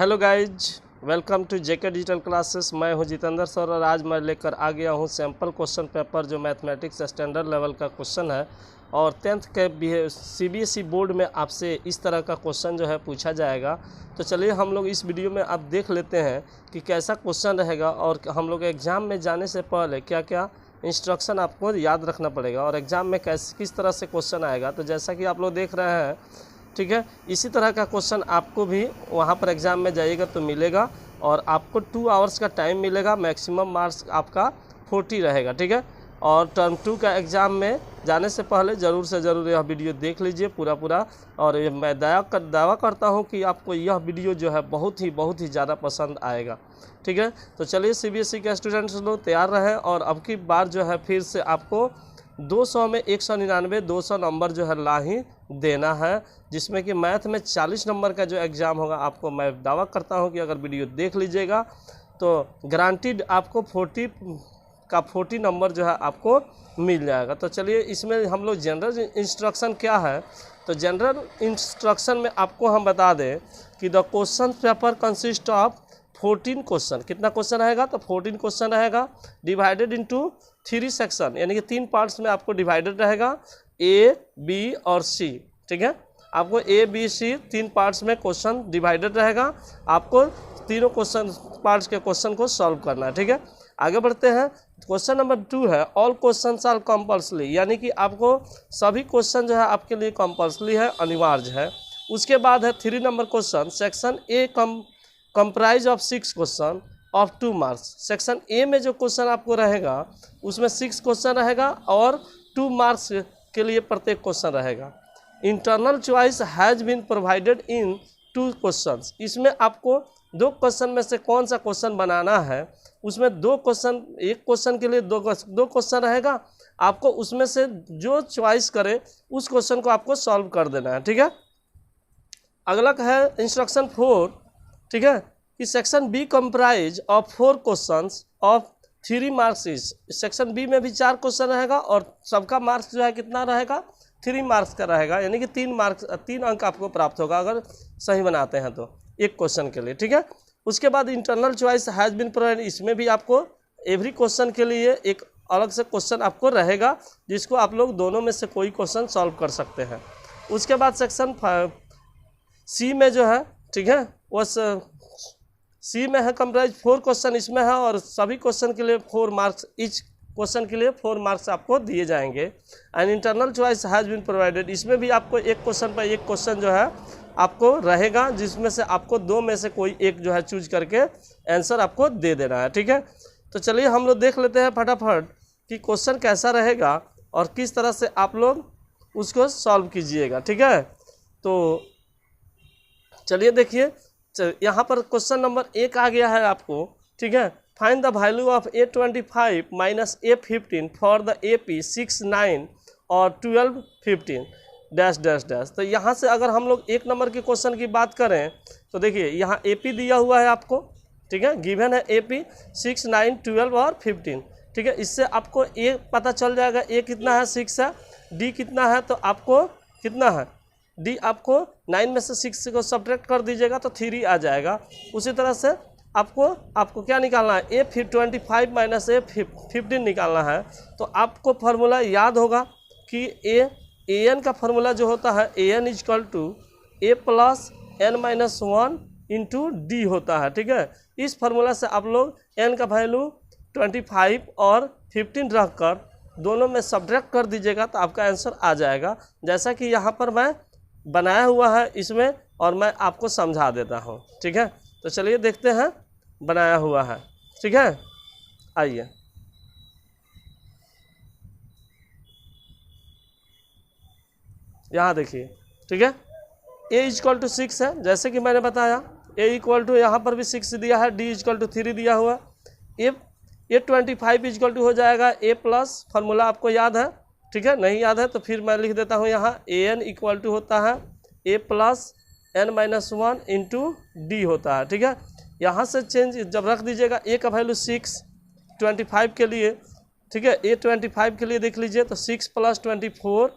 Hello guys, welcome to JK digital classes. मैं हूं Jitendra sir और आज मैं लेकर आ गया हूं सैम्पल क्वेश्चन पेपर जो मैथमेटिक्स स्टैंडर्ड लेवल का क्वेश्चन है और 10th के सीबीएसई बोर्ड में आपसे इस तरह का क्वेश्चन जो है पूछा जाएगा। तो चलिए हम लोग इस वीडियो में आप देख लेते हैं कि कैसा क्वेश्चन रहेगा और हम लोग एग्ज़ाम में जाने से पहले क्या क्या इंस्ट्रक्शन आपको याद रखना पड़ेगा और एग्ज़ाम में किस तरह से क्वेश्चन आएगा। तो जैसा कि आप लोग देख रहे हैं, ठीक है, इसी तरह का क्वेश्चन आपको भी वहाँ पर एग्ज़ाम में जाइएगा तो मिलेगा और आपको 2 आवर्स का टाइम मिलेगा। मैक्सिमम मार्क्स आपका 40 रहेगा, ठीक है। और टर्म 2 का एग्ज़ाम में जाने से पहले ज़रूर से ज़रूर यह वीडियो देख लीजिए पूरा और मैं दावा करता हूँ कि आपको यह वीडियो जो है बहुत ही ज़्यादा पसंद आएगा, ठीक है। तो चलिए सीबीएसई के स्टूडेंट्स लोग तैयार रहें और अब की बार जो है फिर से आपको 200 में 199 200 नंबर जो है ला ही देना है, जिसमें कि मैथ में 40 नंबर का जो एग्ज़ाम होगा आपको मैं दावा करता हूं कि अगर वीडियो देख लीजिएगा तो गारंटीड आपको 40 नंबर जो है आपको मिल जाएगा। तो चलिए इसमें हम लोग जनरल इंस्ट्रक्शन क्या है, तो जनरल इंस्ट्रक्शन में आपको हम बता दें कि the question paper consist of 14 question. कितना क्वेश्चन रहेगा, तो 14 क्वेश्चन रहेगा डिवाइडेड इनटू 3 सेक्शन, यानी कि 3 पार्ट्स में आपको डिवाइडेड रहेगा, ए बी और सी, ठीक है। आपको ए बी सी 3 पार्ट्स में क्वेश्चन डिवाइडेड रहेगा, आपको तीनों पार्ट्स के क्वेश्चन को सॉल्व करना है, ठीक है। आगे बढ़ते हैं। क्वेश्चन नंबर 2 है ऑल क्वेश्चन आर कंपल्सरी, यानी कि आपको सभी क्वेश्चन जो है आपके लिए कंपल्सरी है, अनिवार्य है। उसके बाद है 3 number question, section A comprise of 6 question of 2 marks. Section A में जो क्वेश्चन आपको रहेगा उसमें 6 क्वेश्चन रहेगा और 2 मार्क्स के लिए प्रत्येक क्वेश्चन रहेगा। Internal choice has been provided in 2 questions. इसमें आपको 2 क्वेश्चन में से कौन सा क्वेश्चन बनाना है, उसमें 2 क्वेश्चन, एक क्वेश्चन के लिए 2 क्वेश्चन रहेगा, आपको उसमें से जो चॉइस करे उस क्वेश्चन को आपको सॉल्व कर देना है, ठीक है। अगला है इंस्ट्रक्शन 4, ठीक है, कि section B comprise of 4 questions of 3 marks is. Section B में भी 4 क्वेश्चन रहेगा और सबका मार्क्स जो है कितना रहेगा, 3 मार्क्स का रहेगा, यानी कि 3 अंक आपको प्राप्त होगा अगर सही बनाते हैं तो एक क्वेश्चन के लिए, ठीक है। उसके बाद internal choice has been provided, इसमें भी आपको एवरी क्वेश्चन के लिए एक अलग से क्वेश्चन आपको रहेगा जिसको आप लोग दोनों में से कोई क्वेश्चन सॉल्व कर सकते हैं। उसके बाद सेक्शन सी में जो है, ठीक है, वह सी में है कंप्राइज 4 क्वेश्चन इसमें है और सभी क्वेश्चन के लिए 4 मार्क्स, ईच क्वेश्चन के लिए 4 मार्क्स आपको दिए जाएंगे। And internal choice has been provided, इसमें भी आपको एक क्वेश्चन पर एक क्वेश्चन जो है आपको रहेगा, जिसमें से आपको 2 में से कोई एक जो है चूज करके आंसर आपको दे देना है, ठीक है। तो चलिए हम लोग देख लेते हैं फटाफट कि क्वेश्चन कैसा रहेगा और किस तरह से आप लोग उसको सॉल्व कीजिएगा, ठीक है। तो चलिए देखिए, यहाँ पर क्वेश्चन नंबर 1 आ गया है आपको, ठीक है। Find the value of A25 minus A15 for the AP 6, 9 और 12, 15 डैश डैश डैश। तो यहाँ से अगर हम लोग 1 नंबर के क्वेश्चन की बात करें तो देखिए यहाँ AP दिया हुआ है आपको, ठीक है, गिवन है AP 6, 9, 12 और 15, ठीक है। इससे आपको A पता चल जाएगा, A कितना है, 6 है, D कितना है, तो आपको कितना है, D आपको 9 में से 6 को सब्ट्रैक्ट कर दीजिएगा तो 3 आ जाएगा। उसी तरह से आपको क्या निकालना है, A25 माइनस A15 निकालना है। तो आपको फार्मूला याद होगा कि AN का फार्मूला जो होता है AN equal to A plus N-1 into D होता है, ठीक है। इस फार्मूला से आप लोग N का वैल्यू 25 और 15 रख कर दोनों में सब्ट्रैक्ट कर दीजिएगा तो आपका आंसर आ जाएगा, जैसा कि यहाँ पर मैं बनाया हुआ है इसमें और मैं आपको समझा देता हूँ, ठीक है। तो चलिए देखते हैं, बनाया हुआ है, ठीक है। आइए, यहाँ देखिए, ठीक है, A इक्वल टू 6 है, जैसे कि मैंने बताया, A इक्वल टू यहाँ पर भी 6 दिया है, D इक्वल टू 3 दिया हुआ, A25 इक्वल टू हो जाएगा A प्लस, फार्मूला आपको याद है, ठीक है। नहीं याद है तो फिर मैं लिख देता हूँ यहाँ, AN इक्वल टू होता है A plus N-1 into D होता है, ठीक है। यहाँ से चेंज जब रख दीजिएगा, A का वैल्यू 6 25 के लिए, ठीक है, A25 के लिए देख लीजिए तो 6 प्लस 24,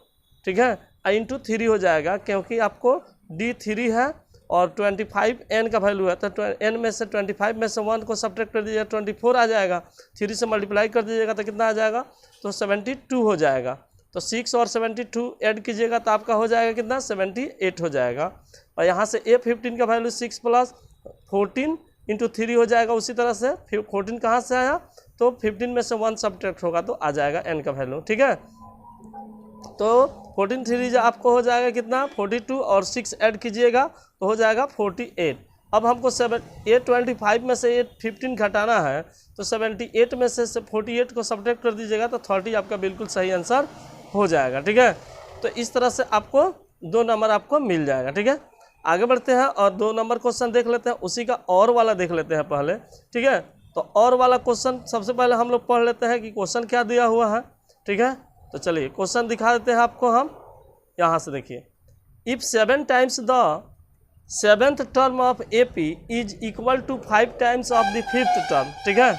ठीक है, इंटू 3 हो जाएगा, क्योंकि आपको D 3 है और 25 n का वैल्यू है, तो n में से 25 में से 1 को सब्ट्रैक्ट कर दीजिएगा, 24 आ जाएगा। 3 से मल्टीप्लाई कर दीजिएगा तो कितना आ जाएगा, तो 72 हो जाएगा। तो 6 और 72 ऐड कीजिएगा तो आपका हो जाएगा कितना, 78 हो जाएगा। और यहाँ से A15 का वैल्यू 6 + 14 × 3 हो जाएगा। उसी तरह से 14 कहाँ से आया, तो 15 में से 1 सब्ट्रैक्ट होगा तो आ जाएगा n का वैल्यू, ठीक है। तो 14 3 आपको हो जाएगा कितना, 42, और 6 ऐड कीजिएगा तो हो जाएगा 48। अब हमको 25 में से 15 घटाना है, तो 78 में से 48 को सब्ट्रैक्ट कर दीजिएगा तो 30 आपका बिल्कुल सही आंसर हो जाएगा, ठीक है। तो इस तरह से आपको 2 नंबर आपको मिल जाएगा, ठीक है। आगे बढ़ते हैं और 2 नंबर क्वेश्चन देख लेते हैं, उसी का और वाला देख लेते हैं पहले, ठीक है। तो और वाला क्वेश्चन सबसे पहले हम लोग पढ़ लेते हैं कि क्वेश्चन क्या दिया हुआ है, ठीक है। तो चलिए क्वेश्चन दिखा देते हैं आपको हम, यहाँ से देखिए। If 7 times the 7th term of AP is equal to 5 times of the 5th term, ठीक है।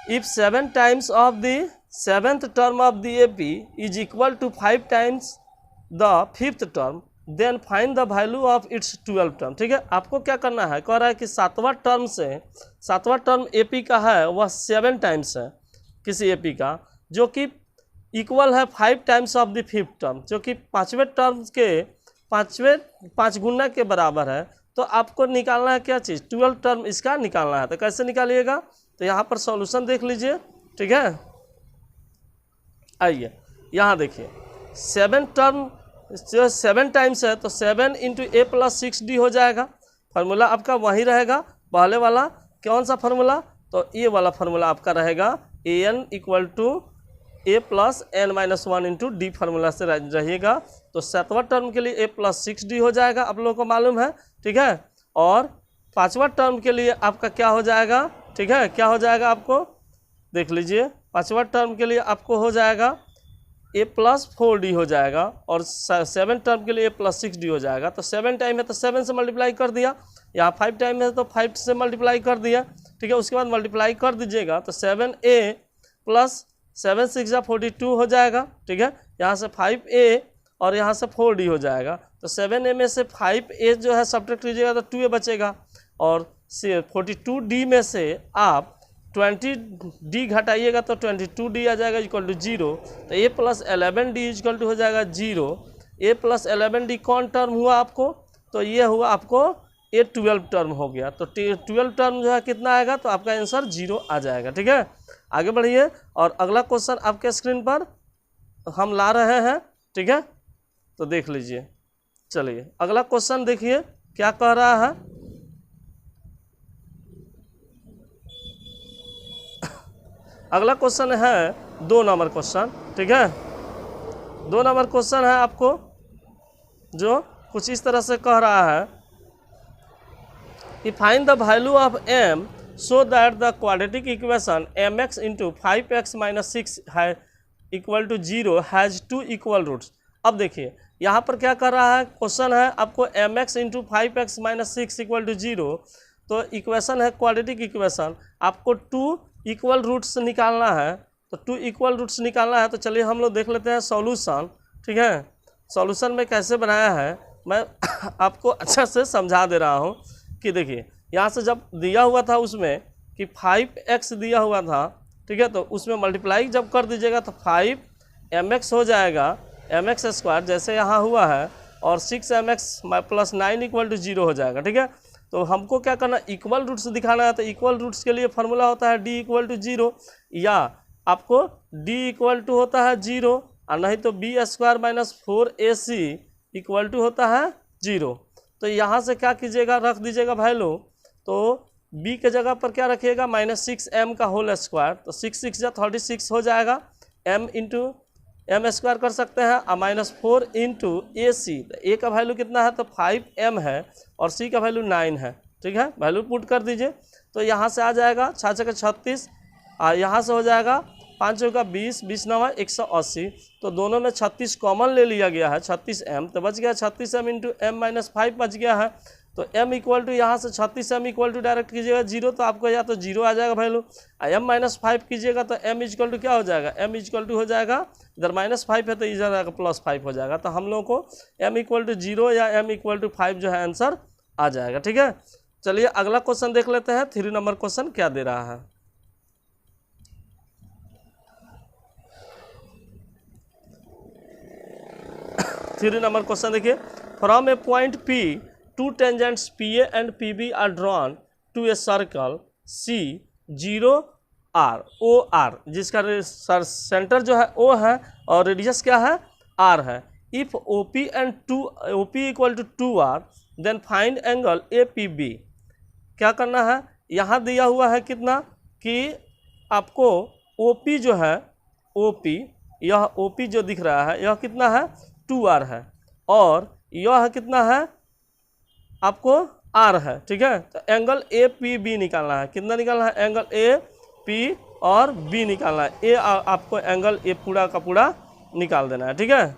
If 7 times of the 7th term of the AP is equal to 5 times the 5th term, then find the value of its 12th term, ठीक है। आपको क्या करना है, कह रहा है कि 7वां टर्म से 7वां टर्म AP का है वह 7 टाइम्स है किसी AP का, जो कि इक्वल है 5 times of the 5th term, जो कि 5वें टर्म के 5 गुना के बराबर है। तो आपको निकालना है क्या चीज़, 12th टर्म इसका निकालना है। तो कैसे निकालिएगा, तो यहाँ पर सॉल्यूशन देख लीजिए, ठीक है। आइए यहाँ देखिए, 7 टर्म जो 7 टाइम्स है तो 7 × A + 6D हो जाएगा। फार्मूला आपका वही रहेगा, पहले वाला कौन सा फार्मूला, तो ये वाला फार्मूला आपका रहेगा AN = A + n-1 × D formula से रहिएगा। तो 7वां टर्म के लिए A + 6D हो जाएगा, आप लोगों को मालूम है, ठीक है। और 5वां टर्म के लिए आपका क्या हो जाएगा, ठीक है, क्या हो जाएगा आपको देख लीजिए। 5वां टर्म के लिए आपको हो जाएगा A + 4D हो जाएगा, और 7 टर्म के लिए A + 6D हो जाएगा। तो 7 टाइम है तो 7 से मल्टीप्लाई कर दिया, यहाँ 5 टाइम है तो 5 से मल्टीप्लाई कर दिया, ठीक है। उसके बाद मल्टीप्लाई कर दीजिएगा तो 7A + 7 × 6 = 42 हो जाएगा, ठीक है। यहाँ से 5A और यहाँ से 4D हो जाएगा। तो 7A में से 5A जो है सब्ट्रैक्ट कीजिएगा तो 2A बचेगा, और 42D में से आप 20D घटाइएगा तो 22D आ जाएगा = 0। तो A + 11D = हो जाएगा 0। A + 11D कौन टर्म हुआ आपको, तो ये हुआ आपको A 12 टर्म हो गया। तो 12 टर्म जो है कितना आएगा, तो आपका आंसर 0 आ जाएगा, ठीक है। आगे बढ़िए और अगला क्वेश्चन आपके स्क्रीन पर हम ला रहे हैं, ठीक है। तो देख लीजिए, चलिए अगला क्वेश्चन देखिए क्या कह रहा है। अगला क्वेश्चन है 2 नंबर क्वेश्चन, ठीक है। 2 नंबर क्वेश्चन है आपको जो कुछ इस तरह से कह रहा है कि find the value of m so that the quadratic equation mx × 5x - 6 = 0 has 2 equal roots. अब देखिए यहाँ पर क्या कर रहा है, क्वेश्चन है आपको mx × 5x - 6 = 0। तो इक्वेशन है क्वाड्रेटिक इक्वेशन, आपको 2 इक्वल रूट्स निकालना है। तो 2 इक्वल रूट्स निकालना है, तो चलिए हम लोग देख लेते हैं सॉल्यूशन, ठीक है। सॉल्यूशन में कैसे बनाया है मैं आपको अच्छा से समझा दे रहा हूँ कि देखिए यहाँ से जब दिया हुआ था उसमें कि 5x दिया हुआ था, ठीक है। तो उसमें मल्टीप्लाई जब कर दीजिएगा तो 5mx हो जाएगा mx², जैसे यहाँ हुआ है, और 6mx + 9 = 0 हो जाएगा, ठीक है। तो हमको क्या करना, इक्वल रूट्स दिखाना है। तो इक्वल रूट्स के लिए फार्मूला होता है D = 0, या आपको D = होता है 0, और नहीं तो B² - 4AC = होता है 0। तो यहाँ से क्या कीजिएगा, रख दीजिएगा वैल्यू। तो B के जगह पर क्या रखिएगा, -6m का होल स्क्वायर। तो 6 × 6 = 36 हो जाएगा, m × m² कर सकते हैं, और -4 × AC। A का वैल्यू कितना है, तो 5m है, और C का वैल्यू 9 है, ठीक है। वैल्यू पुट कर दीजिए तो यहाँ से आ जाएगा 6 × 6 = 36, और यहाँ से हो जाएगा 5 × 20, 20 × 9 = 180। तो दोनों में 36 कॉमन ले लिया गया है, 36m, तो बच गया 36m × m - 5 बच गया है। तो m इक्वल टू यहाँ से 36 m इक्वल टू डायरेक्ट कीजिएगा 0, तो आपको या तो 0 आ जाएगा वैल्यू। m-5 कीजिएगा तो m इक्वल टू क्या हो जाएगा, m इक्वल टू हो जाएगा, इधर -5 है तो इधर आएगा +5 हो जाएगा। तो हम लोगों को m इक्वल टू 0 या m इक्वल टू 5 जो है आंसर आ जाएगा। ठीक है, चलिए अगला क्वेश्चन देख लेते हैं। 3 नंबर क्वेश्चन क्या दे रहा है। 3 नंबर क्वेश्चन देखिए, from a point P two tangents PA and PB are drawn to a circle C 0 R OR, जिसका सेंटर जो है O है और रेडियस क्या है R है। If OP and OP equal to 2R then find angle APB। क्या करना है, यहाँ दिया हुआ है कितना कि आपको OP जो है, OP यह OP जो दिख रहा है यह कितना है 2R है, और यह कितना है आपको R है। ठीक है, तो एंगल APB निकालना है। कितना निकालना है, एंगल AP और B निकालना है। A आपको एंगल A पूरा का पूरा निकाल देना है। ठीक है,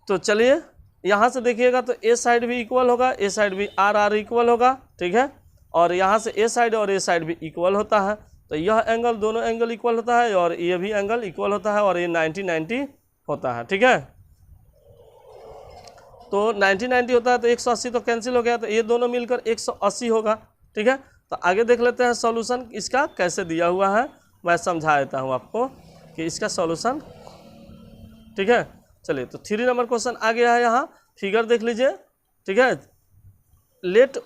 तो चलिए यहाँ से देखिएगा तो A साइड भी इक्वल होगा, A साइड भी R इक्वल होगा। ठीक है, और यहाँ से A साइड और A साइड भी इक्वल होता है, तो यह एंगल दोनों एंगल इक्वल होता है और ये भी एंगल इक्वल होता है और ये 90-90 होता है। ठीक है, तो 90-90 होता है तो 180 तो कैंसिल हो गया, तो ये दोनों मिलकर 180 होगा। ठीक है, तो आगे देख लेते हैं सॉल्यूशन इसका कैसे दिया हुआ है, मैं समझा देता हूँ आपको कि इसका सॉल्यूशन। ठीक है, चलिए तो 3 नंबर क्वेश्चन आ गया है, यहाँ फिगर देख लीजिए। ठीक है, लेट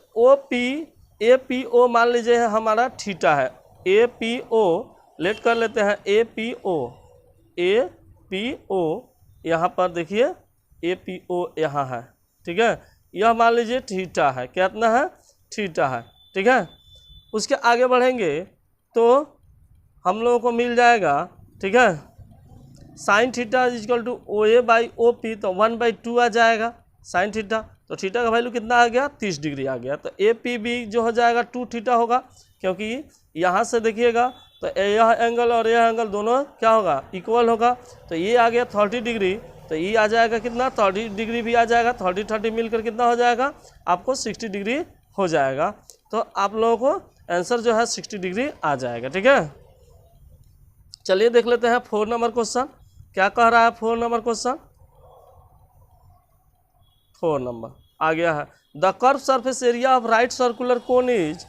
APO मान लीजिए हमारा थीटा है, APO लेट कर लेते हैं, APO यहाँ पर देखिए APO यहाँ है। ठीक है, यह मान लीजिए थीटा है, कितना है थीटा है। ठीक है, उसके आगे बढ़ेंगे तो हम लोगों को मिल जाएगा। ठीक है, sine theta equal to OA/OP, तो 1/2 आ जाएगा साइन थीटा, तो थीटा का वैल्यू कितना आ गया 30 डिग्री आ गया। तो APB जो हो जाएगा 2 थीटा होगा, क्योंकि यहाँ से देखिएगा तो यह एंगल और यह एंगल दोनों क्या होगा इक्वल होगा, तो ये आ गया 30 डिग्री, तो ये आ जाएगा कितना 30 डिग्री भी आ जाएगा, 30-30 मिलकर कितना हो जाएगा आपको 60 डिग्री हो जाएगा। तो आप लोगों को आंसर जो है 60 डिग्री आ जाएगा। ठीक है, चलिए देख लेते हैं 4 नंबर क्वेश्चन क्या कह रहा है। 4 नंबर क्वेश्चन 4 नंबर आ गया है, the curve surface area of right circular cone is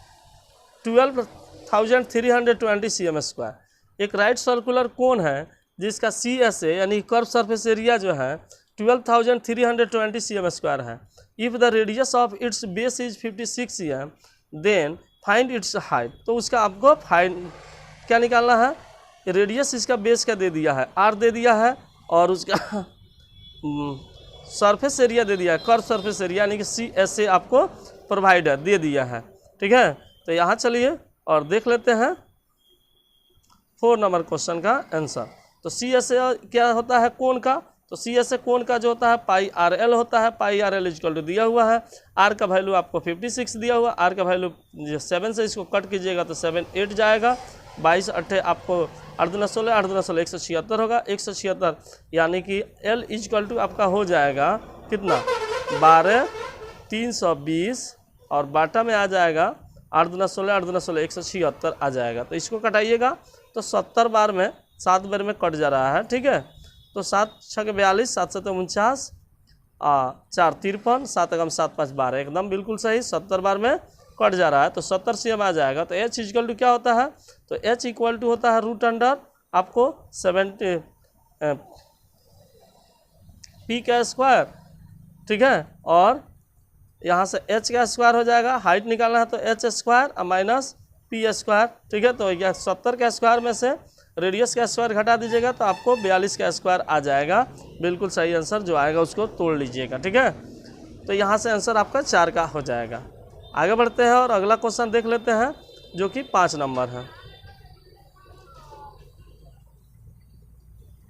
12,320 cm²। एक राइट सर्कुलर कोन है जिसका CSA यानी कर्व सरफेस एरिया जो है 12,320 cm² है। If the radius of its base is 56 cm then find its height. तो उसका आपको फाइंड क्या निकालना है, रेडियस इसका बेस का दे दिया है R दे दिया है, और उसका सरफेस एरिया दे दिया है, कर्व सरफेस एरिया यानी कि CSA आपको प्रोवाइडर दे दिया है। ठीक है, तो यहाँ चलिए और देख लेते हैं 4 नंबर क्वेश्चन का आंसर। तो CSA क्या होता है कोण का, तो CSA कोण का जो होता है πRL होता है। πRL इक्वल टू दिया हुआ है, R का वैल्यू आपको 56 दिया हुआ, R का वैल्यू 7 से इसको कट कीजिएगा तो 7 8 जाएगा, 22 8 आपको 8×16 8×16 176 होगा। 176 यानी कि L इक्वल टू आपका हो जाएगा कितना 12 320 और बाटा में आ जाएगा 8×16 8×16 176 आ जाएगा। तो इसको कटाइएगा तो 70 बार में 7 बार में कट जा रहा है। ठीक है, तो 7 6 42 7 7 49 4 53 7 7 5 12 एकदम बिल्कुल सही 70 बार में कट जा रहा है, तो 70 cm आ जाएगा। तो H इक्वल टू क्या होता है, तो H इक्वल टू होता है रूट अंडर आपको 70 P का स्क्वायर। ठीक है, और यहाँ से H का स्क्वायर हो जाएगा, हाइट निकालना है तो H square minus P square. ठीक है, तो यह 70 का स्क्वायर में से रेडियस का स्क्वायर घटा दीजिएगा तो आपको 42 का स्क्वायर आ जाएगा। बिल्कुल सही आंसर जो आएगा उसको तोड़ लीजिएगा। ठीक है, तो यहाँ से आंसर आपका 4 का हो जाएगा। आगे बढ़ते हैं और अगला क्वेश्चन देख लेते हैं जो कि 5 नंबर है।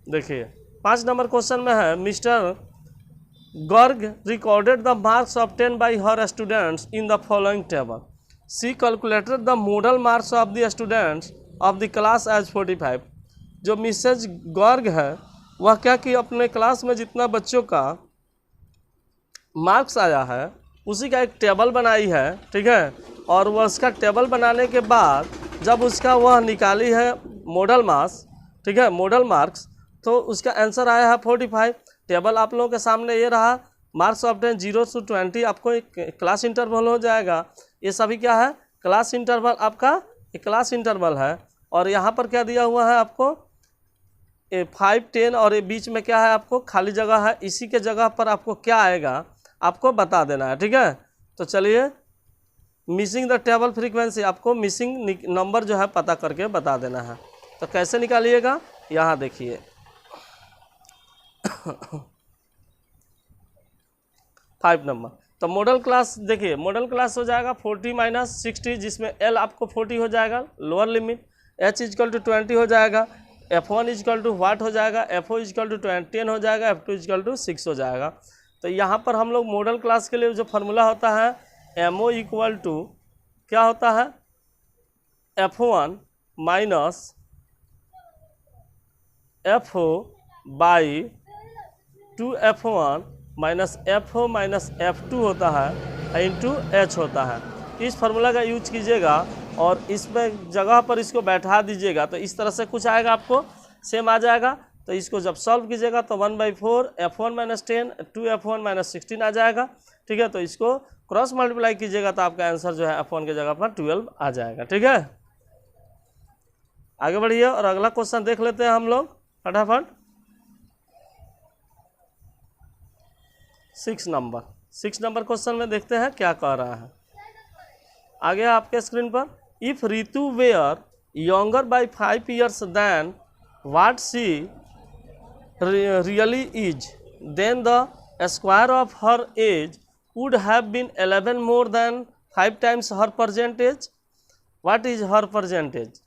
देखिए 5 नंबर क्वेश्चन में है, Mr Garg recorded the marks obtain by her students in the following table. She calculated the model marks of the students of the class as 45। जो मिसेज गर्ग है वह क्या कि अपने क्लास में जितना बच्चों का मार्क्स आया है उसी का एक टेबल बनाई है, ठीक है। और वह उसका टेबल बनाने के बाद जब उसका वह निकाली है मॉडल मास, ठीक है, मॉडल मार्क्स, तो उसका आंसर आया है 45। टेबल आप लोगों के सामने ये रहा, मार्क्स ऑब्टेन 0 to 20, आपको एक क्लास इंटरवल हो जाएगा। ये सभी क्या है, क्लास इंटरवल, आपका एक क्लास इंटरवल है। और यहाँ पर क्या दिया हुआ है आपको 5, 10 और ये बीच में क्या है आपको खाली जगह है। इसी के जगह पर आपको क्या आएगा आपको बता देना है, ठीक है। तो चलिए, मिसिंग द टेबल फ्रीक्वेंसी, आपको मिसिंग नंबर जो है पता करके बता देना है। तो कैसे निकालिएगा, यहाँ देखिए 5 नंबर। तो मॉडल क्लास देखिए, मॉडल क्लास हो जाएगा 40 - 60, जिसमें L आपको 40 हो जाएगा लोअर लिमिट, H = 20 हो जाएगा, F1 = वाट हो जाएगा, FO = 10 हो जाएगा, F2 = 6 हो जाएगा। तो यहाँ पर हम लोग मॉडल क्लास के लिए जो फार्मूला होता है MO = क्या होता है, F1 - FO by 2F1 - FO - F2 होता है इंटू H होता है। इस फार्मूला का यूज कीजिएगा और इसमें जगह पर इसको बैठा दीजिएगा, तो इस तरह से कुछ आएगा, आपको सेम आ जाएगा। तो इसको जब सॉल्व कीजिएगा तो 1/4 F1 - 10 2F1 - 16 आ जाएगा, ठीक है। तो इसको क्रॉस मल्टीप्लाई कीजिएगा तो आपका आंसर जो है F1 के जगह पर 12 आ जाएगा, ठीक है। आगे बढ़िए और अगला क्वेश्चन देख लेते हैं हम लोग फटाफट। 6 नंबर क्वेश्चन में देखते हैं क्या कह रहा है। आगे आपके स्क्रीन पर, if Ritu were younger by 5 years then what she really is, then the square of her age would have been 11 more than 5 times her percentage. What is her percentage.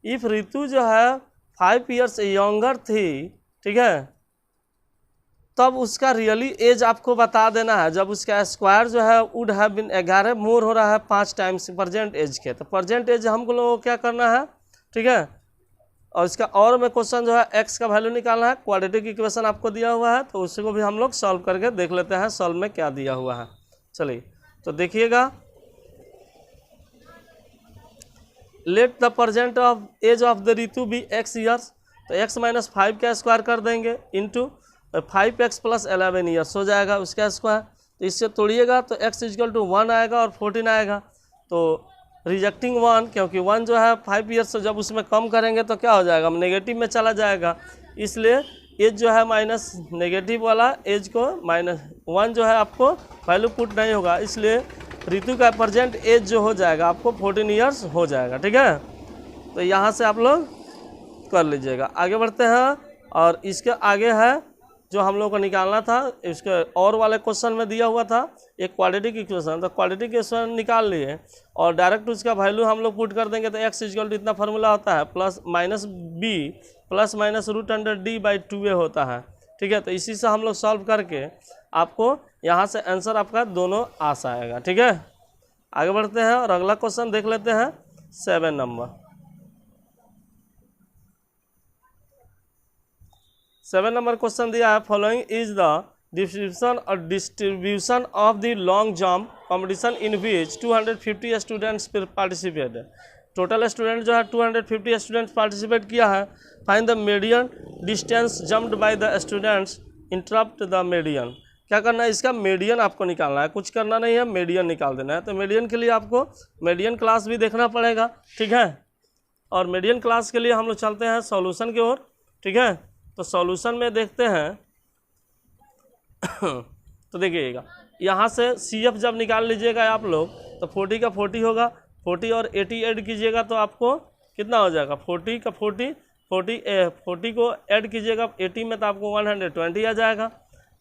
If Ritu जो है 5 years यंगर थी, ठीक है, तब उसका really as आपको बता देना है। जब उसका स्क्वायर जो है वुड हैव बीन 11 मोर हो रहा है 5 times प्रेजेंट एज के, तो प्रेजेंट एज हम लोग को क्या करना है, ठीक है। और इसका और में क्वेश्चन जो है एक्स का वैल्यू निकालना है। क्वाड्रेटिक इक्वेशन आपको दिया हुआ है, तो उसी को भी हम लोग सॉल्व करके देख लेते हैं सॉल्व में क्या दिया हुआ है। चलिए तो देखिएगा, let the present of age of the Ritu be x years, तो x - 5 का स्क्वायर कर देंगे इंटू 5x + 11 years हो जाएगा उसका स्क्वायर। तो इससे तोड़िएगा तो x = 1 आएगा और 14 आएगा। तो रिजेक्टिंग 1, क्योंकि 1 जो है 5 years से जब उसमें कम करेंगे तो क्या हो जाएगा, नेगेटिव में चला जाएगा। इसलिए एज जो है माइनस नेगेटिव वाला एज को -1 जो है आपको वैल्यू पुट नहीं होगा, इसलिए रितु का प्रेजेंट एज जो हो जाएगा आपको 14 years हो जाएगा, ठीक है। तो यहाँ से आप लोग कर लीजिएगा। आगे बढ़ते हैं और इसके आगे है जो हम लोग को निकालना था, इसके और वाले क्वेश्चन में दिया हुआ था एक क्वाड्रेटिक इक्वेशन। तो क्वाड्रेटिक इक्वेशन निकाल लिए और डायरेक्ट उसका वैल्यू हम लोग पुट कर देंगे। तो x = इतना फार्मूला होता है +-b ±√100d/2a होता है, ठीक है। तो इसी से हम लोग सॉल्व करके आपको यहाँ से आंसर आपका दोनों आ जाएगा, ठीक है। आगे बढ़ते हैं और अगला क्वेश्चन देख लेते हैं 7 नंबर। 7 नंबर क्वेश्चन दिया है, following is the distribution of the long jump competition in which 250 students participate. Total student जो है 250 स्टूडेंट्स पार्टिसिपेट किया है। Find the median distance jumped by the students interrupt the median. क्या करना है, इसका मीडियन आपको निकालना है, कुछ करना नहीं है, मीडियन निकाल देना है। तो मीडियन के लिए आपको मीडियन क्लास भी देखना पड़ेगा, ठीक है। और मीडियन क्लास के लिए हम लोग चलते हैं सॉल्यूशन की ओर, ठीक है। तो सॉल्यूशन में देखते हैं तो देखिएगा यहाँ से CF जब निकाल लीजिएगा आप लोग तो 40 का 40 होगा, 40 और 80 ऐड कीजिएगा तो आपको कितना हो जाएगा, 40 का 40 को ऐड कीजिएगा 80 में तो आपको 120 आ जाएगा,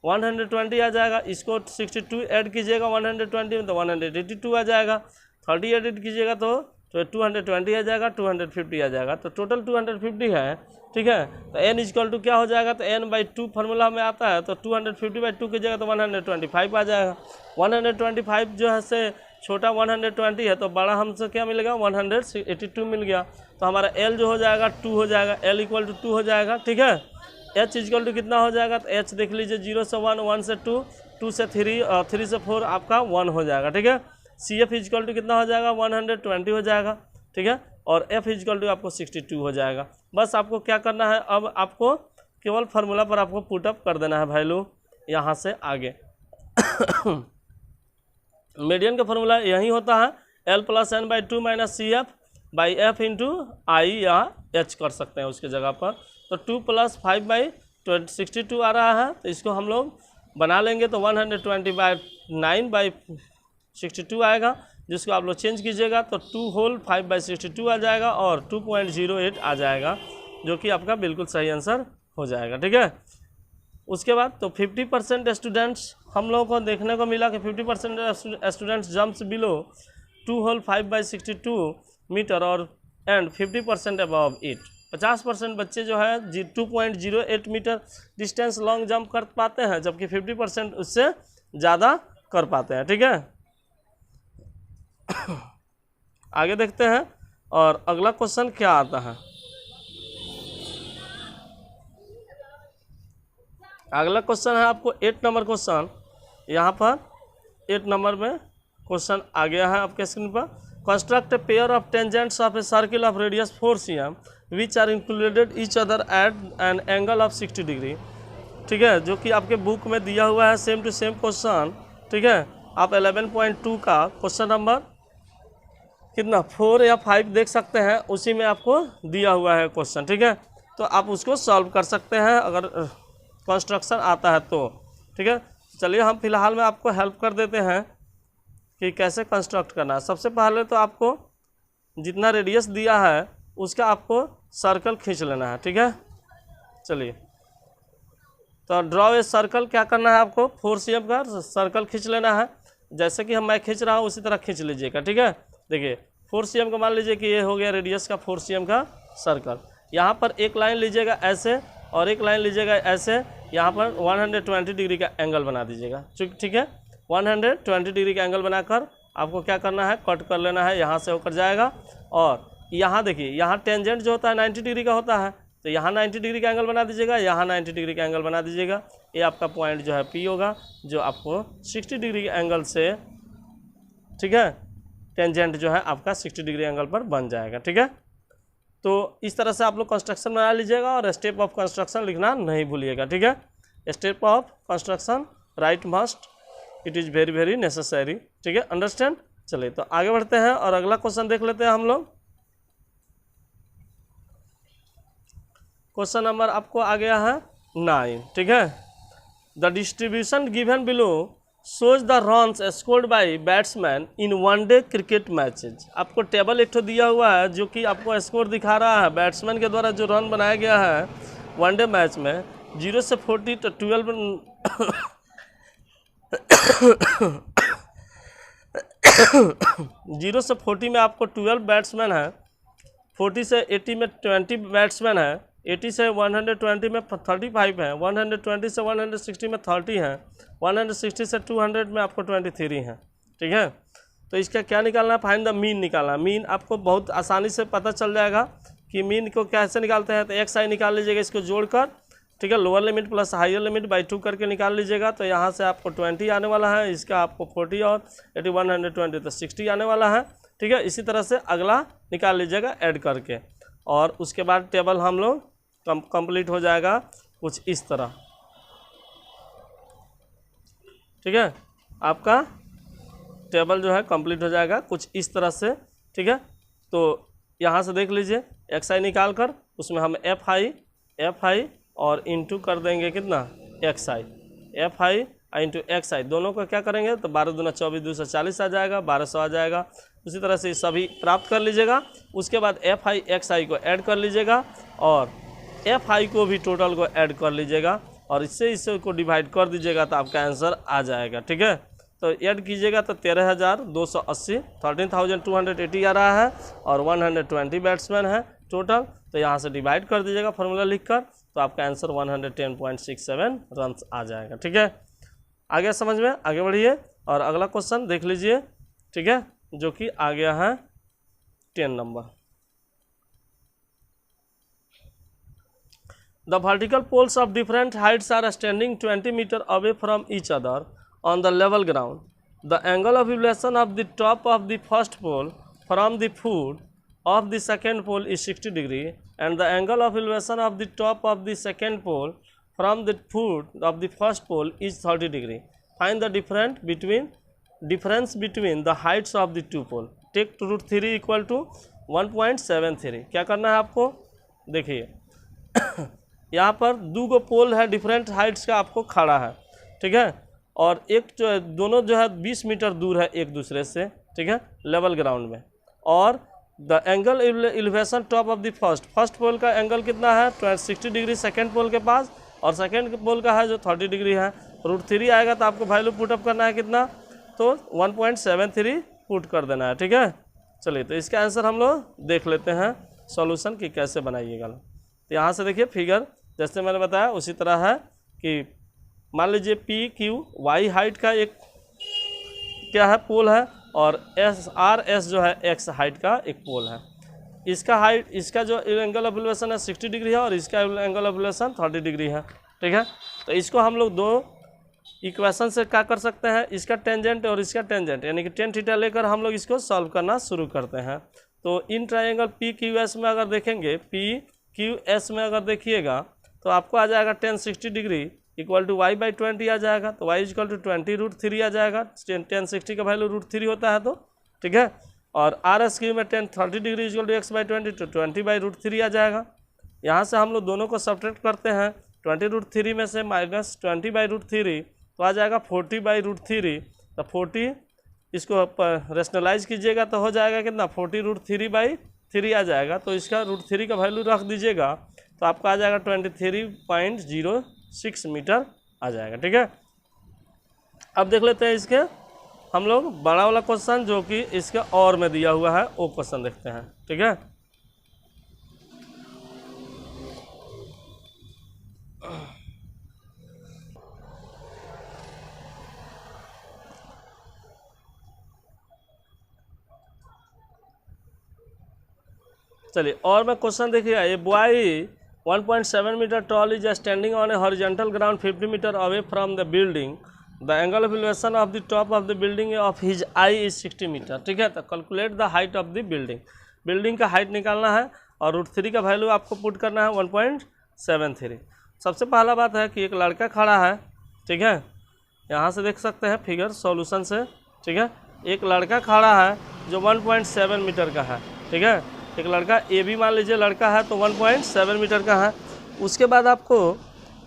120 आ जाएगा। इसको 62 ऐड कीजिएगा 120 में तो 182 आ जाएगा। 30 एडिट कीजिएगा तो 220 आ जाएगा, 250 आ जाएगा। तो टोटल 250 है, ठीक है। तो n क्या हो जाएगा, तो n/2 फार्मूला में आता है। तो 250/2 की जगह तो 125 आ जाएगा। 125 जो है से छोटा 120 है तो बड़ा हमसे क्या मिलेगा, 182 मिल गया। तो हमारा L जो हो जाएगा 2 हो जाएगा, L = 2 हो जाएगा, ठीक है। H = कितना हो जाएगा, तो H देख लीजिए 0 से 1, 1 से 2, 2 से 3 और 3 से 4 आपका 1 हो जाएगा, ठीक है। सी एफ इजकल टू कितना हो जाएगा 120 हो जाएगा, ठीक है। और एफ इजकल टू आपको 62 हो जाएगा। बस आपको क्या करना है, अब आपको केवल फार्मूला पर आपको पुटअप कर देना है वैल्यू यहाँ से आगे। मीडियन का फार्मूला यही होता है L + n/2 - CF/F × I या H कर सकते हैं उसके जगह पर। तो 2 + 5/62 आ रहा है, तो इसको हम लोग बना लेंगे तो 120/9/62 आएगा, जिसको आप लोग चेंज कीजिएगा तो 2 होल 5/62 आ जाएगा और 2.08 आ जाएगा, जो कि आपका बिल्कुल सही आंसर हो जाएगा, ठीक है। उसके बाद तो 50% स्टूडेंट्स हम लोगों को देखने को मिला कि 50% students jumps below 2 whole 5/62 metre और एंड 50% अबव इट। 50% बच्चे जो है 2.08 मीटर डिस्टेंस लॉन्ग जंप कर पाते हैं, जबकि 50% उससे ज़्यादा कर पाते हैं, ठीक है। आगे देखते हैं और अगला क्वेश्चन क्या आता है। अगला क्वेश्चन है आपको 8 नंबर क्वेश्चन। यहाँ पर 8 नंबर में क्वेश्चन आ गया है आपके स्क्रीन पर। Construct a pair of tangents of a circle of radius 4 cm which are included each other at an angle of 60 degree, ठीक है। जो कि आपके बुक में दिया हुआ है सेम टू सेम क्वेश्चन, ठीक है। आप 11.2 का क्वेश्चन नंबर कितना 4 या 5 देख सकते हैं, उसी में आपको दिया हुआ है क्वेश्चन, ठीक है। तो आप उसको सॉल्व कर सकते हैं अगर कंस्ट्रक्शन आता है तो, ठीक है। चलिए हम फिलहाल में आपको हेल्प कर देते हैं कि कैसे कंस्ट्रक्ट करना है। सबसे पहले तो आपको जितना रेडियस दिया है उसका आपको सर्कल खींच लेना है, ठीक है। चलिए तो ड्रॉ ए सर्कल क्या करना है आपको 4 cm का सर्कल खींच लेना है। जैसे कि मैं खींच रहा हूँ उसी तरह खींच लीजिएगा, ठीक है। देखिए 4 cm का मान लीजिए कि ये हो गया रेडियस का 4 cm का सर्कल। यहाँ पर एक लाइन लीजिएगा ऐसे और एक लाइन लीजिएगा ऐसे, यहाँ पर 120 डिग्री का एंगल बना दीजिएगा, ठीक है। 120 डिग्री का एंगल बनाकर आपको क्या करना है, कट कर लेना है, यहाँ से होकर जाएगा। और यहाँ देखिए यहाँ टेंजेंट जो होता है 90 डिग्री का होता है, तो यहाँ 90 डिग्री का एंगल बना दीजिएगा, यहाँ 90 डिग्री का एंगल बना दीजिएगा। ये आपका पॉइंट जो है P होगा, जो आपको 60 डिग्री के एंगल से, ठीक है, टेंजेंट जो है आपका 60 डिग्री एंगल पर बन जाएगा, ठीक है। तो इस तरह से आप लोग कंस्ट्रक्शन बना लीजिएगा और स्टेप ऑफ कंस्ट्रक्शन लिखना नहीं भूलिएगा, ठीक है। Step of construction right must, it is very very necessary, ठीक है, अंडरस्टैंड। चलिए तो आगे बढ़ते हैं और अगला क्वेश्चन देख लेते हैं हम लोग। क्वेश्चन नंबर आपको आ गया है 9, ठीक है। The distribution given below shows the runs scored by batsman in one-day cricket matches। आपको टेबल एक तो दिया हुआ है जो कि आपको स्कोर दिखा रहा है बैट्समैन के द्वारा जो रन बनाया गया है वनडे मैच में 0 से 40 तो 12 0 से 40 में आपको 12 बैट्समैन है, 40 से 80 में 20 बैट्समैन है, 80 से 120 में 35 है, 120 से 160 में 30 है, 160 से 200 में आपको 23 है, ठीक है। तो इसका क्या निकालना है, फाइंड द मीन निकालना है। मीन आपको बहुत आसानी से पता चल जाएगा कि मीन को कैसे निकालते हैं। तो XI निकाल लीजिएगा इसको जोड़कर, ठीक है। Lower limit plus higher limit by 2 करके निकाल लीजिएगा। तो यहाँ से आपको 20 आने वाला है, इसका आपको 40 और 80 120 तो 60 आने वाला है, ठीक है। इसी तरह से अगला निकाल लीजिएगा ऐड करके, और उसके बाद टेबल हम लोग कंप्लीट हो जाएगा कुछ इस तरह, ठीक है। आपका टेबल जो है कंप्लीट हो जाएगा कुछ इस तरह से, ठीक है। तो यहाँ से देख लीजिए XI निकाल कर उसमें हम FI और इंटू कर देंगे कितना XI, FI इंटू XI दोनों को क्या करेंगे तो 12 दूना 24 240 आ जाएगा, 1200 आ जाएगा। उसी तरह से सभी प्राप्त कर लीजिएगा। उसके बाद FI XI को ऐड कर लीजिएगा और FI को भी टोटल को ऐड कर लीजिएगा और इससे को डिवाइड कर दीजिएगा तो आपका आंसर आ जाएगा, ठीक है। तो ऐड कीजिएगा तो 13,280 13,280 आ रहा है और 120 बैट्समैन है टोटल। तो यहाँ से डिवाइड कर दीजिएगा फार्मूला लिखकर, तो आपका आंसर 110.67 रन आ जाएगा, ठीक है। आगे समझ में आगे बढ़िए और अगला क्वेश्चन देख लीजिए, ठीक है, जो कि आ गया है 10 number. The vertical poles of different heights are standing 20 meter away from each other on the level ground. The angle of elevation of the top of the first pole from the foot of the second pole is 60 degree, and the angle of elevation of the top of the second pole from the foot of the first pole is 30 degree. Find the difference between the heights of the two pole. Take √3 equal to 1.73. क्या करना है आपको, देखिए यहाँ पर दो गो पोल है different Heights का आपको खड़ा है, ठीक है, और एक जो है दोनों जो है 20 मीटर दूर है एक दूसरे से, ठीक है, लेवल ग्राउंड में। और the angle elevation top of the first pole का एंगल कितना है 60 डिग्री सेकेंड पोल के पास, और सेकेंड पोल का है जो 30 डिग्री है। √3 आएगा तो आपको वैल्यू पुटअप करना है कितना, तो 1.73 पुट कर देना है, ठीक है। चलिए तो इसका आंसर हम लोग देख लेते हैं सॉल्यूशन की कैसे बनाइएगा। तो यहाँ से देखिए फिगर जैसे मैंने बताया उसी तरह है कि मान लीजिए PQY हाइट का एक क्या है पोल है, और RS जो है X हाइट का एक पोल है। इसका जो एंगल ऑफ एलिवेशन है 60 डिग्री है, और इसका एंगल ऑफ एलिवेशन 30 डिग्री है, ठीक है। तो इसको हम लोग दो इक्वेशन से क्या कर सकते हैं, इसका टेंजेंट और इसका टेंजेंट यानी कि tan थीटा लेकर हम लोग इसको सॉल्व करना शुरू करते हैं। तो इन ट्रायंगल PQS में अगर देखेंगे, PQS में अगर देखिएगा तो आपको आ जाएगा tan 60 degree equal to y/20 आ जाएगा, तो y इक्वल टू 20√3 आ जाएगा। tan 60 का वैल्यू √3 होता है, तो ठीक है। और RS में tan 30 degree equal to x/20 तो 20/√3 आ जाएगा। यहाँ से हम लोग दोनों को सब्ट्रैक्ट करते हैं, 20√3 में से माइनस 20/√3 तो आ जाएगा 40/√3। तो 40 इसको रेशनलाइज कीजिएगा तो हो जाएगा कितना 40√3/3 आ जाएगा। तो इसका √3 का वैल्यू रख दीजिएगा तो आपका आ जाएगा 23.06 मीटर आ जाएगा, ठीक है। अब देख लेते हैं इसके हम लोग बड़ा वाला क्वेश्चन जो कि इसके और में दिया हुआ है, वो क्वेश्चन देखते हैं, ठीक है। चलिए और मैं क्वेश्चन देखिएगा, a boy 1.7 metre tall is standing on a horizontal ground 50 metre away from the building, the angle of elevation of the top of the building of his eye is 60 metre, ठीक है। तो calculate the height of the building, building का height निकालना है और √3 का value आपको put करना है 1.73। सबसे पहला बात है कि एक लड़का खड़ा है, ठीक है, यहाँ से देख सकते हैं फिगर सॉल्यूशन से, ठीक है। एक लड़का खड़ा है जो 1.7 मीटर का है, ठीक है। एक लड़का ए भी मान लीजिए लड़का है तो 1.7 मीटर का है। उसके बाद आपको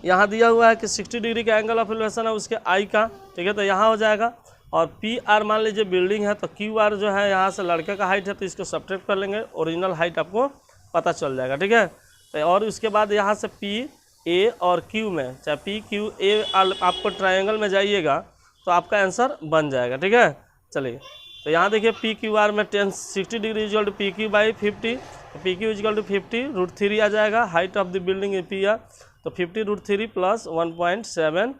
यहाँ दिया हुआ है कि 60 डिग्री का एंगल ऑफ एलिवेशन है उसके आई का, ठीक है, तो यहाँ हो जाएगा। और PR मान लीजिए बिल्डिंग है, तो QR जो है यहाँ से लड़के का हाइट है तो इसको सब्ट्रैक्ट कर लेंगे, ओरिजिनल हाइट आपको पता चल जाएगा, ठीक है। तो और उसके बाद यहाँ से PA और Q में, चाहे PQA आपको ट्रायंगल में जाइएगा तो आपका आंसर बन जाएगा, ठीक है। चलिए तो यहाँ देखिए PQR में tan 60 degree equal to PQ/50, तो PQ इक्वल टू 50 √3 आ जाएगा। Height of the building PR तो 50√3 प्लस 1.7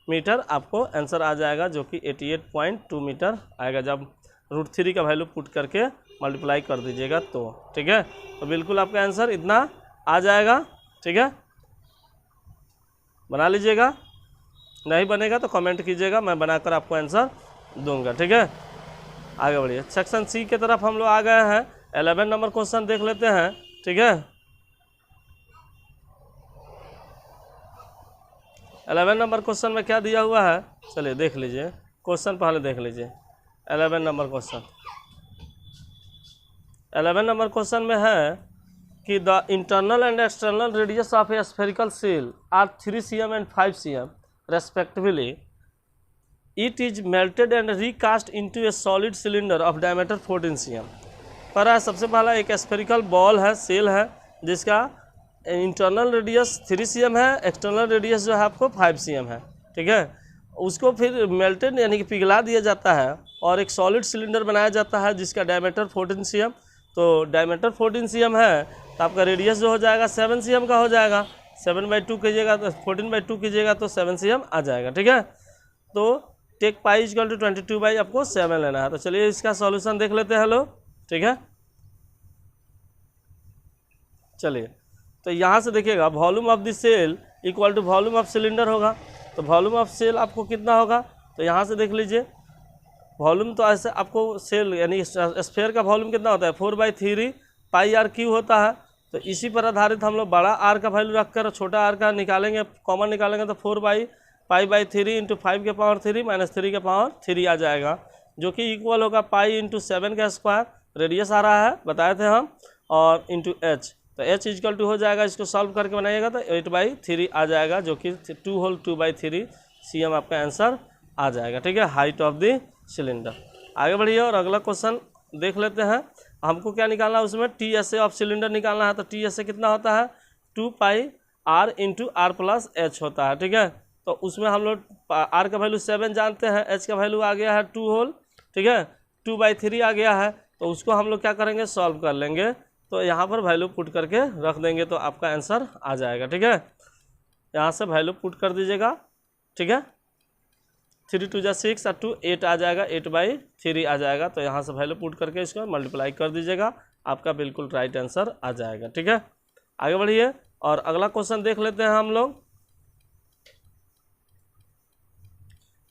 मीटर आपको आंसर आ जाएगा, जो कि 88.2 मीटर आएगा जब √3 का वैल्यू पुट करके मल्टीप्लाई कर दीजिएगा तो, ठीक है। तो बिल्कुल आपका आंसर इतना आ जाएगा, ठीक है। बना लीजिएगा, नहीं बनेगा तो कमेंट कीजिएगा, मैं बनाकर आपको आंसर दूंगा, ठीक है। आगे बढ़िए, सेक्शन C की तरफ हम लोग आ गए हैं। 11 नंबर क्वेश्चन देख लेते हैं, ठीक है। 11 नंबर क्वेश्चन में क्या दिया हुआ है, चलिए देख लीजिए, क्वेश्चन पहले देख लीजिए। 11 नंबर क्वेश्चन 11 नंबर क्वेश्चन में है कि the internal and external radius of a spherical shell are 3 cm and 5 cm respectively. It is melted and recast into a solid cylinder of diameter 14 cm। पर है सबसे पहला एक स्फेरिकल बॉल है, cell है, जिसका इंटरनल रेडियस 3 cm है, external radius जो है आपको 5 cm है, ठीक है। उसको फिर मेल्टेड यानी कि पिघला दिया जाता है और एक सॉलिड सिलेंडर बनाया जाता है जिसका डायमीटर 14 cm। तो डायमीटर 14 cm है तो आपका रेडियस जो हो जाएगा 7 cm का हो जाएगा। 7/2 कीजिएगा तो 14/2 कीजिएगा तो 7 cm आ जाएगा, ठीक है। तो टेक पाई इक्वल टू 22 आपको 7 लेना है। तो चलिए इसका सॉल्यूशन देख लेते हैं लोग, ठीक है। चलिए तो यहाँ से देखिएगा volume of the shell equal to volume of cylinder होगा। तो वॉल्यूम ऑफ सेल आपको कितना होगा तो यहाँ से देख लीजिए वॉल्यूम तो ऐसे आपको सेल यानी स्फीयर का वॉल्यूम कितना होता है 4/3 पाई आर क्यू होता है। तो इसी पर आधारित हम लोग बड़ा आर का वैल्यू रखकर छोटा आर का निकालेंगे, कॉमन निकालेंगे तो 4/π/3 इंटू 5 के पावर 3 माइनस 3 के पावर 3 आ जाएगा, जो कि इक्वल होगा पाई इंटू 7 का स्क्वायर, रेडियस आ रहा है बताए थे हम, और इंटू एच। तो एच इजकल टू हो जाएगा, इसको सॉल्व करके बनाइएगा तो 8/3 आ जाएगा, जो कि 2 होल 2/3 CM आपका आंसर आ जाएगा। ठीक है, हाइट ऑफ द सिलेंडर। आगे बढ़िए और अगला क्वेश्चन देख लेते हैं। हमको क्या निकालना है उसमें, TSA ऑफ सिलेंडर निकालना है। तो TSA कितना होता है 2πr into are plus H होता है। ठीक है, तो उसमें हम लोग r का वैल्यू 7 जानते हैं, h का वैल्यू आ गया है 2 होल, ठीक है 2/3 आ गया है। तो उसको हम लोग क्या करेंगे, सॉल्व कर लेंगे। तो यहाँ पर वैल्यू पुट करके रख देंगे तो आपका आंसर आ जाएगा। ठीक है, यहाँ से वैल्यू पुट कर दीजिएगा। ठीक है, 3 2 6 और 2 8 आ जाएगा, 8/3 आ जाएगा। तो यहाँ से वैल्यू पुट करके इसको मल्टीप्लाई कर दीजिएगा, आपका बिल्कुल राइट आंसर आ जाएगा। ठीक है, आगे बढ़िए और अगला क्वेश्चन देख लेते हैं हम लोग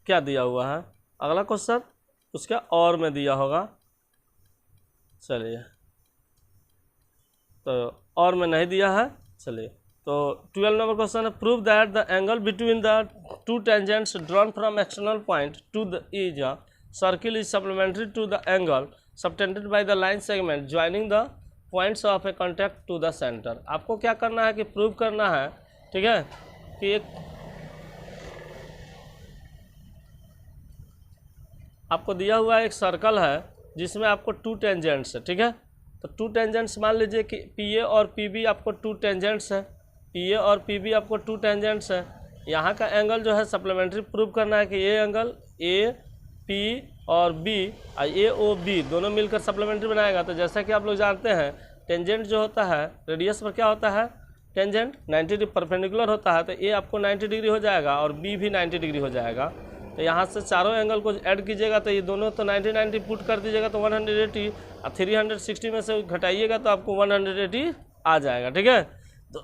क्या दिया हुआ है। अगला क्वेश्चन उसका और में दिया होगा, चलिए तो और में नहीं दिया है। चलिए तो 12 नंबर क्वेश्चन है, prove that the angle between the two tangents drawn from external point to the is a circle is supplementary to the angle subtended by the line segment joining the points of a contact to the centre. आपको क्या करना है कि prove करना है, ठीक है, कि एक आपको दिया हुआ एक सर्कल है जिसमें आपको 2 टेंजेंट्स है। ठीक है, तो 2 टेंजेंट्स मान लीजिए कि PA और PB आपको 2 टेंजेंट्स है, PA और PB आपको 2 टेंजेंट्स है। यहाँ का एंगल जो है सप्लीमेंट्री प्रूव करना है कि ये एंगल AP और B AOB दोनों मिलकर सप्लीमेंट्री बनाएगा। तो जैसा कि आप लोग जानते हैं टेंजेंट जो होता है रेडियस पर क्या होता है, टेंजेंट 90 डिग्री परपेंडिकुलर होता है। तो A आपको 90 डिग्री हो जाएगा और B भी 90 डिग्री हो जाएगा। तो यहाँ से चारों एंगल को ऐड कीजिएगा तो ये दोनों तो 90 पुट कर दीजिएगा तो 180 और 360 में से घटाइएगा तो आपको 180 आ जाएगा। ठीक है, तो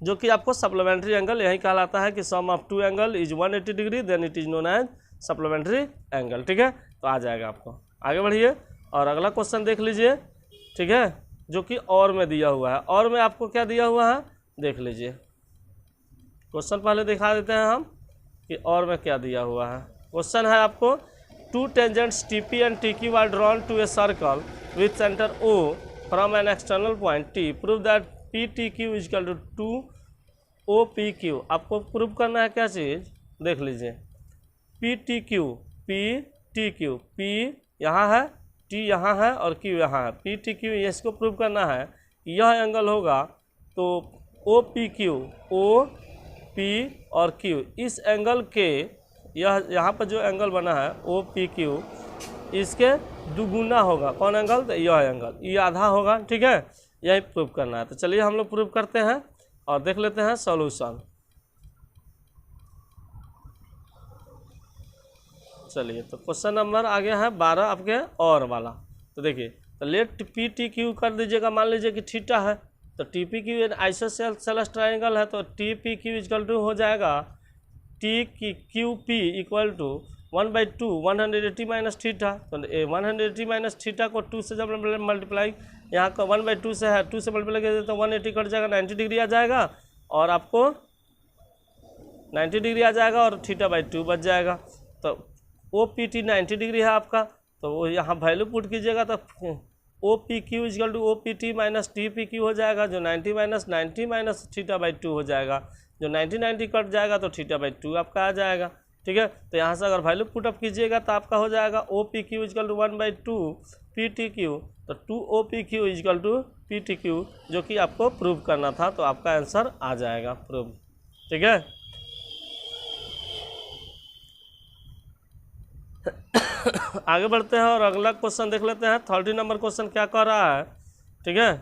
जो कि आपको सप्लीमेंट्री एंगल यही कहलाता है कि sum of 2 angle is 180 degree, then it is known as supplementary angle. ठीक है, तो आ जाएगा आपको। आगे बढ़िए और अगला क्वेश्चन देख लीजिए। ठीक है, जो कि और में दिया हुआ है। और में आपको क्या दिया हुआ है देख लीजिए, क्वेश्चन पहले दिखा देते हैं हम कि और में क्या दिया हुआ है। क्वेश्चन है आपको 2 tangents TP and TQ are drawn to a circle with centre O from an external point T। Prove that PTQ is equal to OPQ। आपको प्रूव करना है क्या चीज़ देख लीजिए, PTQ P यहाँ है, T यहाँ है और Q यहाँ है। PTQ इसको प्रूव करना है कि यह एंगल होगा तो OPQ OP और Q इस एंगल के यह यहाँ पर जो एंगल बना है OPQ इसके दुगुना होगा। कौन एंगल, तो यह एंगल, ये आधा होगा। ठीक है, यही प्रूव करना है। तो चलिए हम लोग प्रूव करते हैं और देख लेते हैं सॉल्यूशन। चलिए तो क्वेश्चन नंबर आ गया है 12 आपके और वाला। तो देखिए, तो लेट PTQ कर दीजिएगा, मान लीजिए कि थीटा है तो TPQ आइसोसेलेस ट्राइंगल है तो TPQ इक्वल टू हो जाएगा TQP equal to 1/2 180 minus theta. तो 180 माइनस थीटा को 2 से जब मल्टीप्लाई, यहाँ का 1/2 से है, 2 से मल्टीप्लाई कर तो 180 कट जाएगा, 90 डिग्री आ जाएगा और आपको 90 डिग्री आ जाएगा और θ/2 बच जाएगा। तो OPT 90 डिग्री है आपका, तो वो यहाँ वैल्यू पुट कीजिएगा तो OPQ is equal to OPT minus TPQ हो जाएगा, जो 90 माइनस θ/2 हो जाएगा, जो 90 कट जाएगा तो θ/2 आपका आ जाएगा। ठीक है, तो यहाँ से अगर वैल्यू पुटअप कीजिएगा तो आपका हो जाएगा OPQ इजकल टू 1/2 PTQ, तो 2 OPQ इजकल टू PTQ, जो कि आपको प्रूव करना था। तो आपका आंसर आ जाएगा प्रूव। ठीक है, आगे बढ़ते हैं और अगला क्वेश्चन देख लेते हैं। 30 नंबर क्वेश्चन क्या कह रहा है। ठीक है,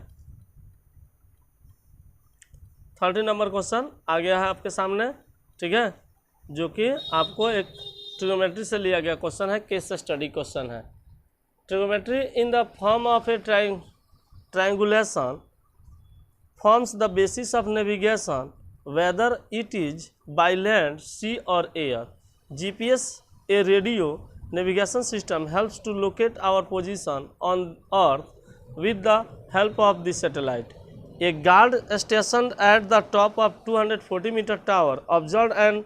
30 नंबर क्वेश्चन आ गया है आपके सामने। ठीक है, जो कि आपको एक ट्रिगोनोमेट्री से लिया गया क्वेश्चन है, केस स्टडी क्वेश्चन है। Trigonometry in the form of a triangulation forms the basis of navigation whether it is by land, sea और air. GPS, a radio navigation system, helps to locate our position on Earth with the help of the satellite. A guard stationed at the top of 240-meter tower observed an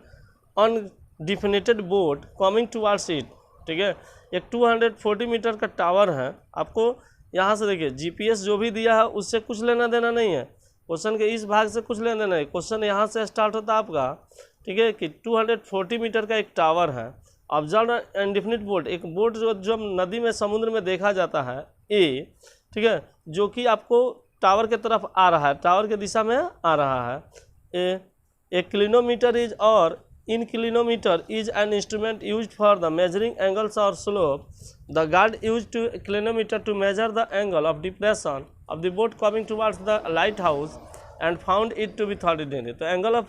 undefined boat coming towards it. ठीक है, एक 240 metre का tower है, आपको यहाँ से देखिए GPS जो भी दिया है उससे कुछ लेना देना नहीं है, क्वेश्चन के इस भाग से कुछ लेना देना नहीं, क्वेश्चन यहाँ से स्टार्ट होता है आपका, ठीक है, कि 240 मीटर का एक टावर है, ऑब्जर्व अनडिफिनिट बोट, एक बोट जो नदी में समुद्र में देखा जाता है, ए, ठीक है, जो कि आपको टावर के तरफ आ रहा है, टावर के दिशा में आ रहा है। ए क्लिनोमीटर इज और inclinometer is an instrument used for the measuring angles or slope. The guard used to clinometer to measure the angle of depression of the boat coming towards the lighthouse and found it to be 30 degree. तो angle of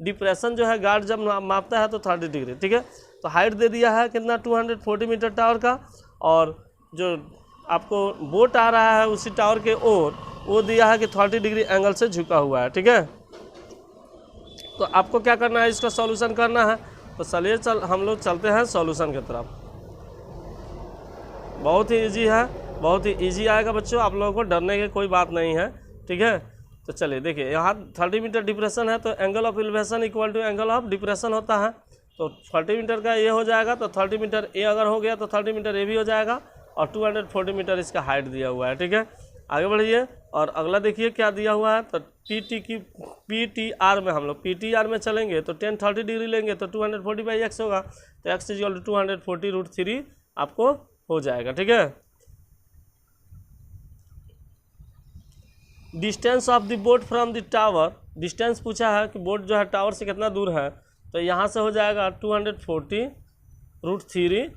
depression जो है guard जब मापता है तो 30 degree, ठीक है। तो हाइट दे दिया है कितना 240 मीटर टावर का, और जो आपको बोट आ रहा है उसी टावर के ओर वो दिया है कि 30 डिग्री एंगल से झुका हुआ है, ठीक है। तो आपको क्या करना है, इसका सॉल्यूशन करना है। तो चलिए हम लोग चलते हैं सॉल्यूशन की तरफ। बहुत ही इजी है, बहुत ही इजी आएगा बच्चों, आप लोगों को डरने की कोई बात नहीं है, ठीक है। तो चलिए देखिए, यहाँ 30 मीटर डिप्रेशन है तो angle of elevation equal to angle of depression होता है। तो 30 मीटर का ये हो जाएगा, तो 30 मीटर ए अगर हो गया तो 30 मीटर ए भी हो जाएगा, और 240 मीटर इसका हाइट दिया हुआ है, ठीक है। आगे बढ़िए, और अगला देखिए क्या दिया हुआ है। तो PTR में हम लोग PTR में चलेंगे तो 10-30 डिग्री लेंगे तो 240/x होगा, तो x = 240√3 आपको हो जाएगा, ठीक है। Distance of the boat from the tower, distance पूछा है कि बोट जो है टावर से कितना दूर है, तो यहाँ से हो जाएगा 240√3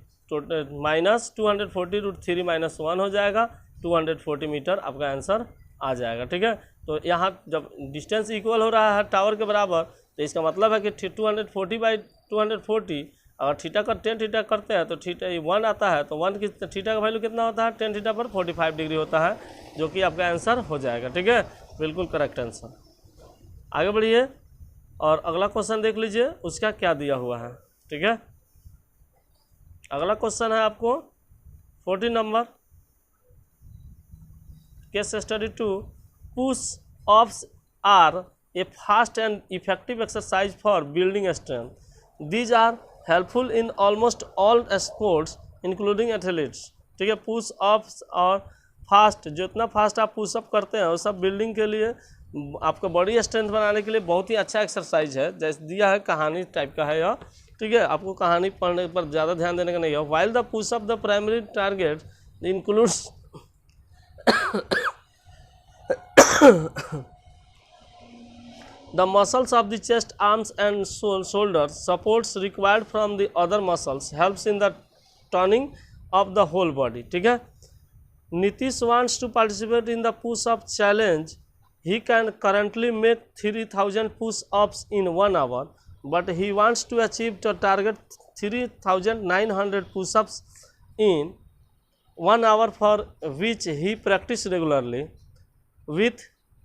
माइनस 240√3 - 1 हो जाएगा, 240 मीटर आपका आंसर आ जाएगा, ठीक है। तो यहाँ जब डिस्टेंस इक्वल हो रहा है टावर के बराबर, तो इसका मतलब है कि 240/240, अगर थीटा का 10 थीटा करते हैं तो थीटा 1 आता है, तो 1 की थीटा का वैल्यू कितना होता है, 10 थीटा पर 45 डिग्री होता है, जो कि आपका आंसर हो जाएगा, ठीक है। बिल्कुल करेक्ट आंसर। आगे बढ़िए और अगला क्वेश्चन देख लीजिए उसका क्या दिया हुआ है, ठीक है। अगला क्वेश्चन है आपको 14 number, case study 2, push ups are a fast and effective exercise for building strength, these are helpful in almost all sports including athletes, ठीक है। पुश ऑफ्स और फास्ट, जो इतना फास्ट आप पुशअप करते हैं वो सब बिल्डिंग के लिए, आपका बॉडी स्ट्रेंथ बनाने के लिए बहुत ही अच्छा एक्सरसाइज है। जैसे दिया है कहानी टाइप का है यह, ठीक है, आपको कहानी पढ़ने पर ज़्यादा ध्यान देने का नहीं है। While the push up the primary target includes the muscles of the chest, arms and shoulders, supports required from the other muscles, helps in the toning of the whole body, ठीक है। Nitish wants to participate in the push-up challenge. He can currently make 3000 push-ups in 1 hour, but he wants to achieve the target 3900 push-ups in 1 hour, for which he practices regularly. With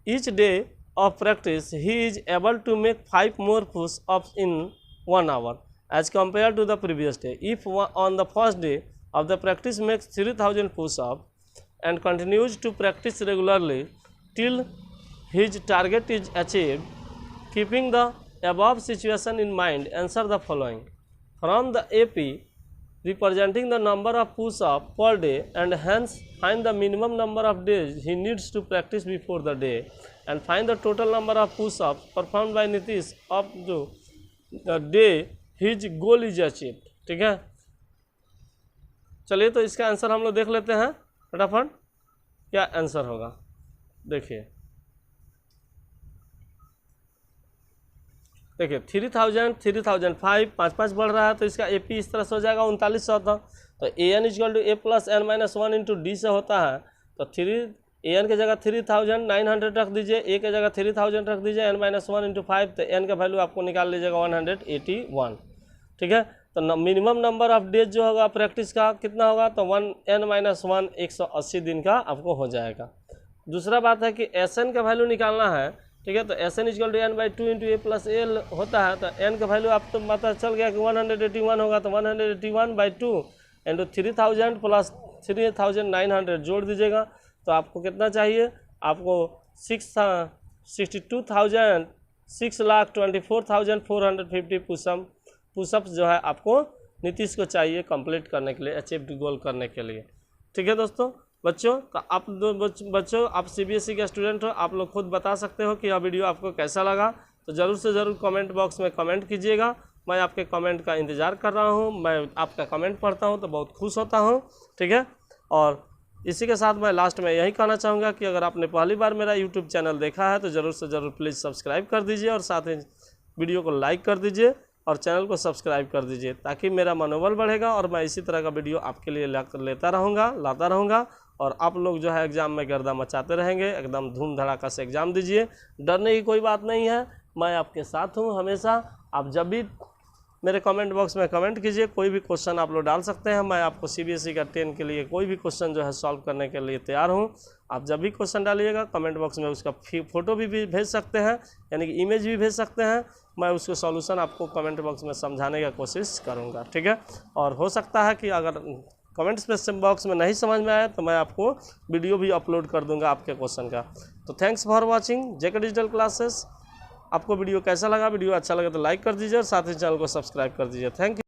each day of practice, he is able to make 5 more push-ups in 1 hour as compared to the previous day. If on the first day of the practice makes 3000 push-ups and continues to practice regularly till his target is achieved, keeping the above situation in mind, answer the following. From the AP representing the number of push-ups per day, and hence find the minimum number of days he needs to practice before the day, and find the total number of push-ups performed by Nitish up to the day his goal is achieved, ठीक है। चलिए तो इसका answer हम लोग देख लेते हैं फटाफट, क्या आंसर होगा देखिए। 3000 3005 5 बढ़ रहा है, तो इसका AP इस तरह से हो जाएगा 3900 था। तो AN = A + n - 1 × D से होता है, तो AN की जगह 3900 रख दीजिए, A की जगह 3000 रख दीजिए, n - 1 × 5, तो n का वैल्यू आपको निकाल लीजिएगा 181, ठीक है। तो मिनिमम नंबर ऑफ डेज जो होगा प्रैक्टिस का कितना होगा, तो n - 1 180 दिन का आपको हो जाएगा। दूसरा बात है कि SN का वैल्यू निकालना है, ठीक है। तो SN = n/2 × a + l होता है। तो n का वैल्यू आप तो पता चल गया कि 181 होगा, तो 181/2 × 3000 + 3900 जोड़ दीजिएगा। तो आपको कितना चाहिए, आपको 6,24,450 पुशअप्स जो है आपको नीतीश को चाहिए कंप्लीट करने के लिए, अचीव्ड गोल करने के लिए। ठीक है दोस्तों, बच्चों तो आप बच्चों आप CBSE के स्टूडेंट हो, आप लोग खुद बता सकते हो कि यह वीडियो आपको कैसा लगा। तो ज़रूर से ज़रूर कमेंट बॉक्स में कमेंट कीजिएगा। मैं आपके कमेंट का इंतज़ार कर रहा हूँ। मैं आपका कमेंट पढ़ता हूँ तो बहुत खुश होता हूँ। ठीक है, और इसी के साथ मैं लास्ट में यही कहना चाहूँगा कि अगर आपने पहली बार मेरा YouTube चैनल देखा है तो ज़रूर से ज़रूर प्लीज़ सब्सक्राइब कर दीजिए, और साथ ही वीडियो को लाइक कर दीजिए और चैनल को सब्सक्राइब कर दीजिए, ताकि मेरा मनोबल बढ़ेगा और मैं इसी तरह का वीडियो आपके लिए लाता रहूँगा। और आप लोग जो है एग्ज़ाम में गर्दा मचाते रहेंगे, एकदम धूम धड़ाका से एग्ज़ाम दीजिए। डरने की कोई बात नहीं है, मैं आपके साथ हूँ हमेशा। आप जब भी मेरे कमेंट बॉक्स में कमेंट कीजिए, कोई भी क्वेश्चन आप लोग डाल सकते हैं। मैं आपको CBSE का 10 के लिए कोई भी क्वेश्चन जो है सॉल्व करने के लिए तैयार हूँ। आप जब भी क्वेश्चन डालिएगा कमेंट बॉक्स में उसका फ़ोटो भी भेज सकते हैं, यानी कि इमेज भी भेज सकते हैं। मैं उसको सॉल्यूशन आपको कमेंट बॉक्स में समझाने की कोशिश करूँगा। ठीक है, और हो सकता है कि अगर कमेंट्स बॉक्स में नहीं समझ में आए तो मैं आपको वीडियो भी अपलोड कर दूँगा आपके क्वेश्चन का। तो thanks for watching JK digital classes. आपको वीडियो कैसा लगा, वीडियो अच्छा लगा तो लाइक कर दीजिए और साथ ही चैनल को सब्सक्राइब कर दीजिए। Thank you.